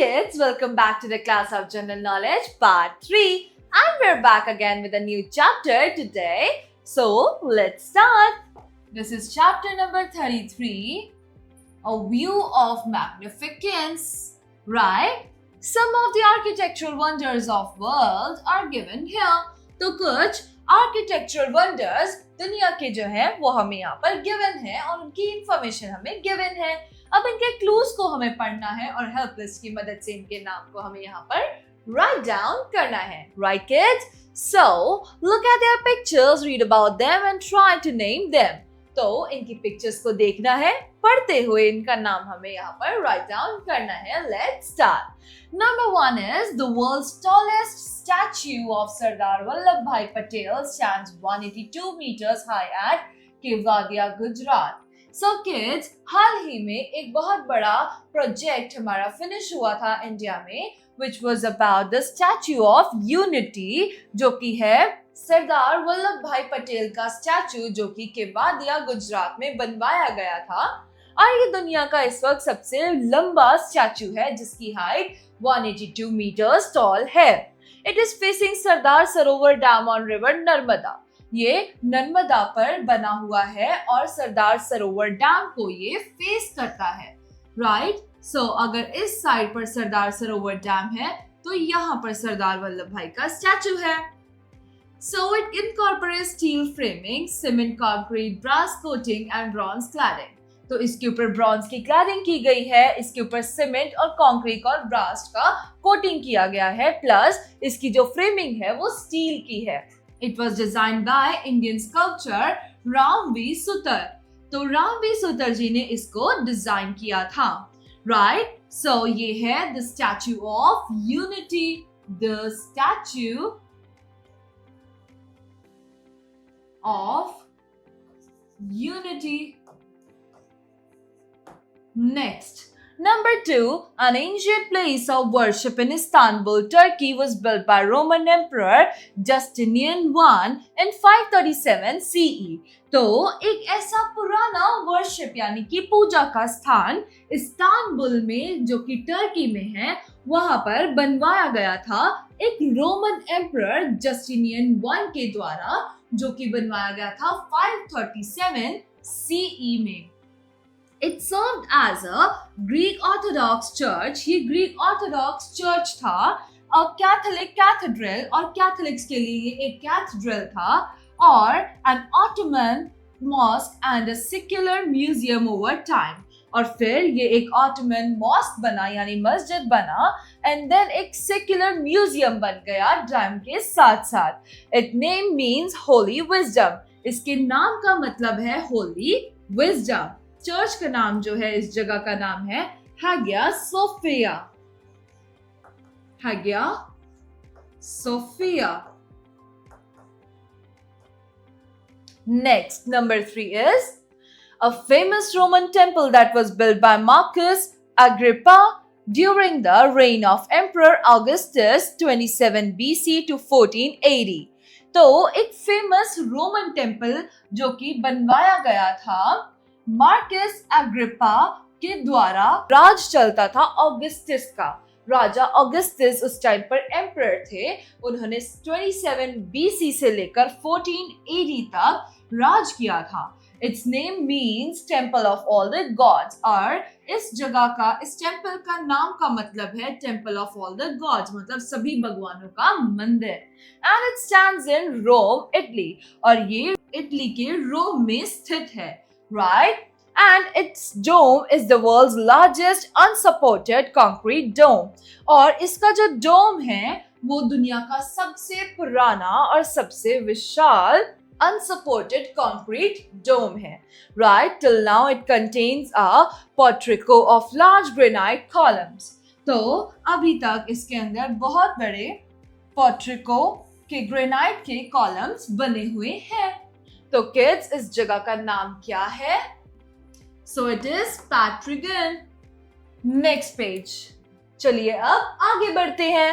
kids, welcome back to the class of general knowledge part 3 and we're back again with a new chapter today. So let's start. This is chapter number 33, a view of magnificence, right? Some of the architectural wonders of world are given here. तो कुछ architectural wonders दुनिया के जो हैं वो हमें यहाँ पर given है और उनकी information हमें given है. अब इनके क्लूज को हमें पढ़ना है और हेल्प लिस्ट की मदद से इनके नाम को हमें यहाँ पर राइट डाउन करना है. Right kids? So look at their pictures, read about them and try to name them. तो इनकी पिक्चर्स को देखना है, पढ़ते हुए इनका नाम हमें यहाँ पर राइट डाउन करना है. Let's start. Number 1 is the world's tallest statue of Sardar Vallabhbhai Patel stands 182 meters high at Kevadia, Gujarat. So kids, हाल ही में एक बहुत बड़ा प्रोजेक्ट हमारा फिनिश हुआ था इंडिया में, which was about the Statue of Unity, जो कि है सरदार वल्लभ भाई पटेल का स्टैचू जो कि केवादिया गुजरात में बनवाया गया था. और ये दुनिया का इस वक्त सबसे लंबा स्टैचू है जिसकी हाइट 182 meters टॉल है. It is facing Sardar Sarovar dam on river Narmada. ये नर्मदा पर बना हुआ है और सरदार सरोवर डैम को ये फेस करता है. राइट? सो अगर इस साइड पर सरदार सरोवर डैम है तो यहाँ पर सरदार वल्लभ भाई का स्टैचू है. So it incorporates steel framing, cement concrete, brass coating and bronze cladding. तो इसके ऊपर ब्रॉन्ज की क्लैडिंग की गई है, इसके ऊपर सीमेंट और कंक्रीट और ब्रास का कोटिंग किया गया है, प्लस इसकी जो फ्रेमिंग है वो स्टील की है. It was designed by Indian sculptor Ram V Sutar. तो राम वी सुतर जी ने इसको डिजाइन किया था. राइट? सो ये है the statue of unity. The statue of unity. Next. Number 2, an ancient place of worship in Istanbul, Turkey was built by Roman Emperor Justinian I in 537 CE. तो एक ऐसा पुराना वर्शिप यानी कि पूजा का स्थान इस्तांबुल में जो कि टर्की में है वहां पर बनवाया गया था एक रोमन एम्परर जस्टिनियन I के द्वारा, जो कि बनवाया गया था 537 CE में. It served as a Greek Orthodox church. ये Greek Orthodox church था, और Catholic cathedral, और Catholics के लिए ये एक cathedral था, और an Ottoman mosque and a secular museum over time. और फिर ये एक Ottoman mosque बना यानी मस्जिद बना, and then एक secular museum बन गया टाइम के साथ साथ. Its name means holy wisdom. इसके नाम का मतलब है holy wisdom. चर्च का नाम जो है इस जगह का नाम है Hagia Sophia. Hagia Sophia. Next, number 3 is a famous Roman temple that was built by Marcus Agrippa during the reign of Emperor Augustus 27 BC to 1480. तो एक फेमस रोमन टेम्पल जो कि बनवाया गया था मार्कस एग्रिप्पा के द्वारा. राज चलता था ऑगस्टस का. राजा ऑगस्टस उस टाइम पर एम्परर थे. उन्होंने 27 BC से लेकर 1480 तक राज किया था. It's name means temple of all the God's. और इस जगह का, इस टेम्पल का नाम का मतलब है temple of all the gods, मतलब सभी भगवानों का मंदिर. And it stands in Rome, Italy. और ये इटली के रोम में स्थित है. Right? And its dome is the world's largest unsupported concrete dome. और इसका जो डोम है वो दुनिया का सबसे पुराना और सबसे विशाल unsupported concrete dome है. Right? Till now it contains a portico of large granite columns. तो अभी तक इसके अंदर बहुत बड़े portico के ग्रेनाइट के कॉलम्स बने हुए हैं. तो किड्स इस जगह का नाम क्या है? सो इट इज पैट्रिगन. Next page. चलिए अब आगे बढ़ते हैं.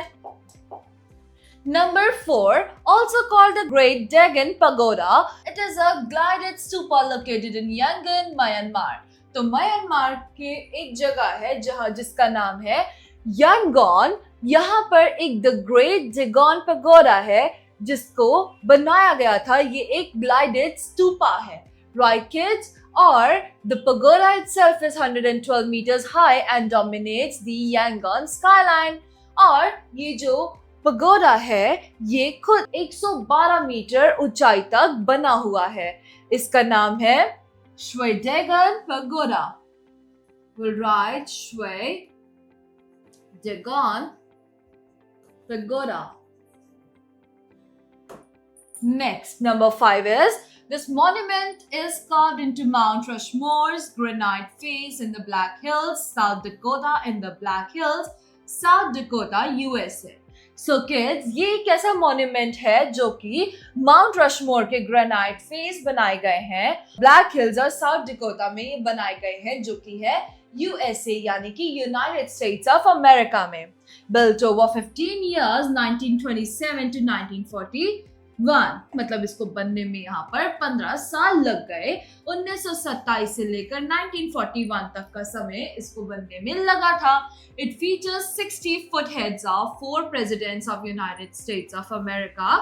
Number 4, also called the Great Dagon Pagoda, it is a glided stupa located in Yangon, Myanmar. तो म्यांमार के एक जगह है जहाँ जिसका नाम है यांगोन, यहाँ पर एक द ग्रेट जेगॉन पगोडा है जिसको बनाया गया था। ये एक ग्लाइडेड स्तूपा है, राइट किड्स? और the pagoda itself is 112 meters high and dominates the Yangon skyline। और ये जो पगोडा है ये खुद 112 मीटर ऊंचाई तक बना हुआ है। इसका नाम है श्वेडेगन pagoda. We'll write Shwe-Dagon Pagoda. Next, number 5 is, this monument is carved into Mount Rushmore's granite face in the Black Hills, South Dakota, in the Black Hills, South Dakota, USA. So kids, ये एक ऐसा monument है जो कि mount Rushmore के granite face बनाए गए हैं ब्लैक हिल्स और साउथ डिकोटा में। ये बनाए गए हैं जो कि है यूएसए यानी कि यूनाइटेड स्टेट्स ऑफ अमेरिका में। बिल्ट ओवर 15 years 1927 to 1941, मतलब इसको बनने में यहाँ पर 15 साल लग गए। 1927 से लेकर 1941 तक का समय इसको बनने में लगा था। It features 60 foot heads of 4 presidents of United States of America।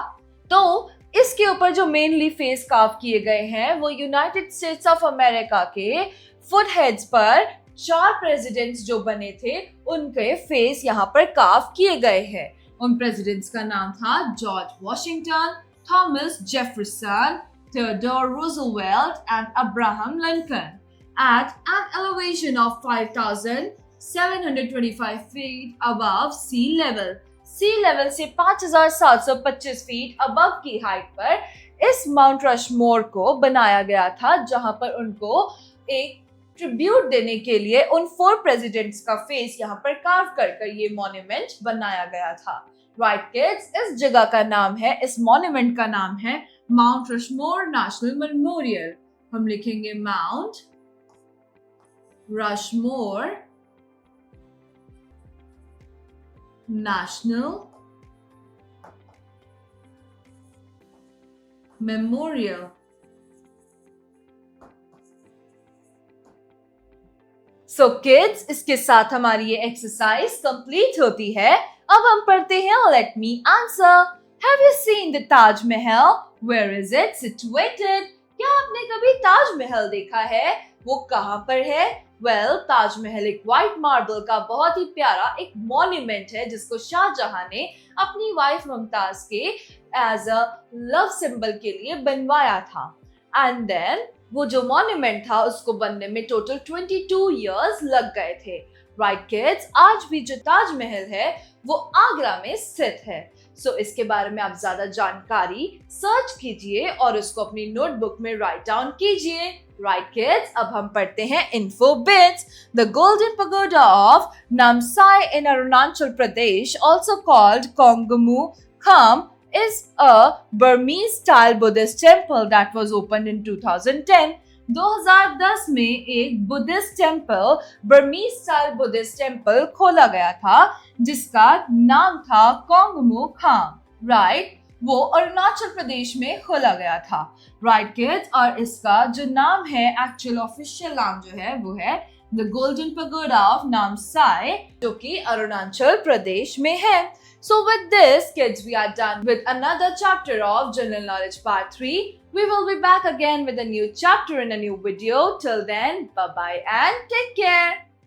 तो इसके ऊपर जो मेनली फेस कार्व किए गए हैं वो यूनाइटेड स्टेट्स ऑफ अमेरिका के फुट हेड्स पर 4 प्रेसिडेंट्स जो बने थे उनके फेस यहाँ पर कार्व किए गए हैं। उन प्रेसिडेंट्स का नाम था George Washington, Thomas Jefferson, Theodore Roosevelt and Abraham Lincoln. At an elevation of 5,725 feet above sea level, sea level से 5,725 फीट अबव की हाइट पर इस माउंट रशमोर को बनाया गया था, जहां पर उनको एक ट्रिब्यूट देने के लिए उन 4 प्रेसिडेंट्स का फेस यहाँ पर कार्व कर ये मॉन्यूमेंट बनाया गया था। राइट किड्स, इस जगह का नाम है, इस मॉन्यूमेंट का नाम है माउंट रशमोर नेशनल मेमोरियल। हम लिखेंगे mount Rushmore national memorial. So kids, इसके साथ हमारी ये एक्सरसाइज कंप्लीट होती है। अब हम पढ़ते हैं let me answer. Have you seen the Taj Mahal? Where is it situated? क्या आपने कभी ताजमहल देखा है? वो कहाँ पर है? वेल, ताजमहल एक व्हाइट मार्बल का बहुत ही प्यारा एक मॉन्यूमेंट है जिसको शाहजहां ने अपनी वाइफ मुमताज के एज अ लव सिंबल के लिए बनवाया था। एंड देन वो जो मॉन्यूमेंट था उसको बनने में टोटल 22 इयर्स लग गए थे। राइट किड्स, आज भी जो ताजमहल है वो आगरा में स्थित है। सो इसके बारे में आप ज्यादा जानकारी सर्च कीजिए और उसको अपनी नोटबुक में राइट डाउन कीजिए। राइट किड्स, अब हम पढ़ते हैं info bits. The golden pagoda of Namsai in Arunachal Pradesh, also called Kongmu Kham, is a Burmese style Buddhist temple that was opened in 2010। 2010 में एक Buddhist temple, Burmese style Buddhist temple खोला गया था जिसका नाम था कोंगमू खाम। राइट, वो अरुणाचल प्रदेश में खोला गया था। राइट किड्स, और इसका जो नाम है, एक्चुअल ऑफिशियल नाम जो है वो है the golden pagoda of Namsai, जो कि अरुणाचल प्रदेश में है। So with this, kids, we are done with another chapter of General Knowledge Part 3. We will be back again with a new chapter in a new video. Till then, bye-bye and take care.